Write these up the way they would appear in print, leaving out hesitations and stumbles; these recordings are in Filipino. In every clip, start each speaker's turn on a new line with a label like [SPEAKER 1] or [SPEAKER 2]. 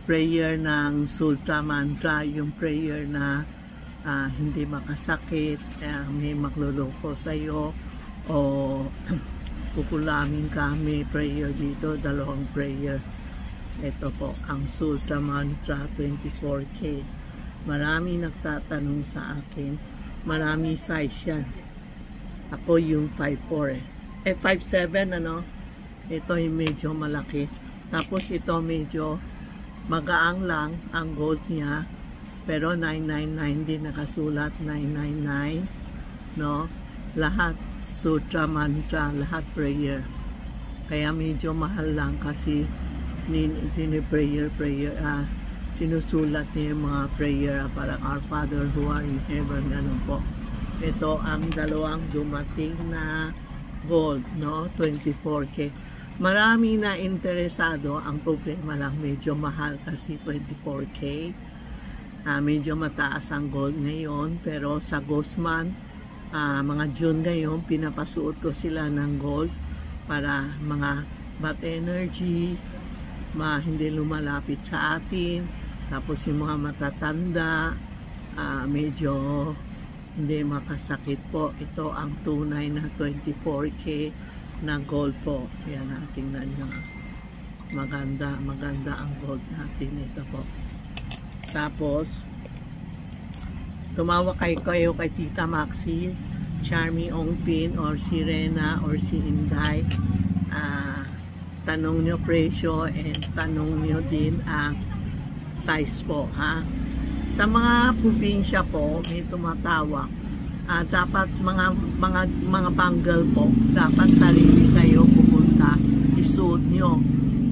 [SPEAKER 1] prayer ng Sultra Mantra, yung prayer na hindi makasakit, may magluloko sa'yo o pupulamin kami prayer dito, dalawang prayer. Ito po ang Sultra Mantra 24K. Marami nagtatanong sa akin, marami size yan. Ako yung 5'4 5'7 ano. Ito yung medyo malaki. Tapos ito medyo magaang lang ang gold niya. Pero 999 din nakasulat, 999, no? Lahat Sutra Mantra, lahat prayer. Kaya medyo mahal lang kasi prayer, sinusulat niya yung mga prayer, parang Our Father who are in heaven, ganun po. Ito ang dalawang dumating na gold, no? 24K. Marami na interesado, ang problema lang medyo mahal kasi 24K. Medyo mataas ang gold ngayon, pero sa Guzman, mga June ngayon, pinapasuot ko sila ng gold para mga bad energy, hindi lumalapit sa atin. Tapos yung mga matatanda, medyo hindi makasakit po. Ito ang tunay na 24K na gold po. Yan, tingnan nyo. Maganda ang gold natin. Ito po. Tapos, tumawag kayo kay Tita Maxi, Charmy Ongpin, or si Rena, or si Inday. Tanong nyo presyo, and tanong nyo din ang size po, ha? Sa mga probinsya po, may tumatawag. Dapat mga bangle po, dapat sarili kayo pupunta, isuot nyo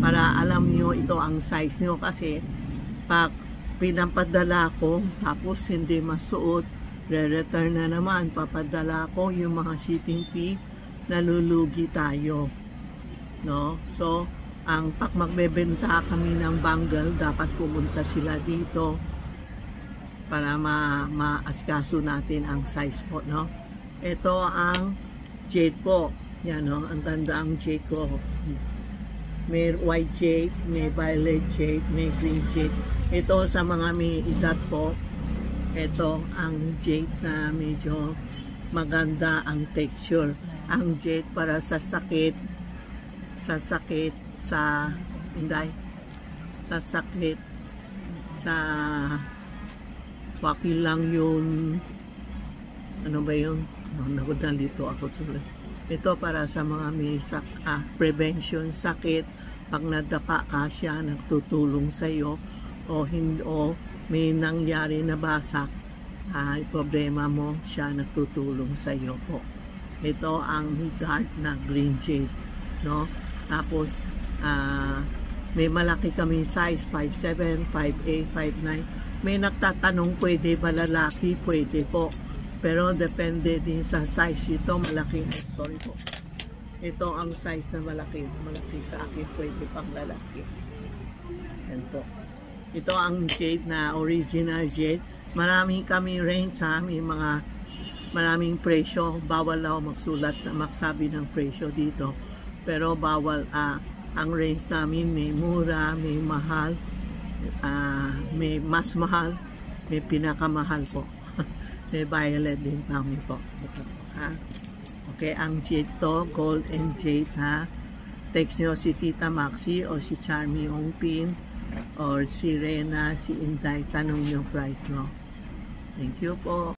[SPEAKER 1] para alam nyo ito ang size nyo, kasi pag pinapadala ko tapos hindi masuot, re-return na naman, papadala ko yung mga shipping fee, nalulugi tayo, no? So pag magbebenta kami ng bangle, dapat pumunta sila dito para maasikaso natin ang size po, no? Ito ang jade po. Yan, no? Ang ganda ang jade ko. May white jade, may violet jade, may green jade. Ito sa mga may edad po. Ito ang jade na medyo maganda ang texture. Ang jade para sa sakit, sa wakil lang yun, ano ba yun? Nalito ako sulit. Ito para sa mga may prevention sakit, pag nadapa ka siya, nagtutulong sa iyo, o may nangyari na basak, problema mo, siya nagtutulong sa iyo po. Ito ang dark na green jade, no? Tapos may malaki kami size, 5'7", 5'8", 5'9". May nagtatanong, pwede ba lalaki? Pwede po. Pero depende din sa size. Ito malaki. Sorry po. Ito ang size na malaki. Malaki sa akin, pwede pang lalaki. Yan po. Ito ang jade na original jade. Marami kami range, may maraming presyo. Bawal ako magsulat na magsabi ng presyo dito. Pero bawal, ang range namin may mura, may mahal, may mas mahal, may pinakamahal po. May violet din kami po. Ito po, ha? Okay, ang jade to, gold and jade, ha? Text nyo si Tita Maxi o si Charmy Ongpin or si Rena, si Inday, tanong nyo price, no? Thank you po.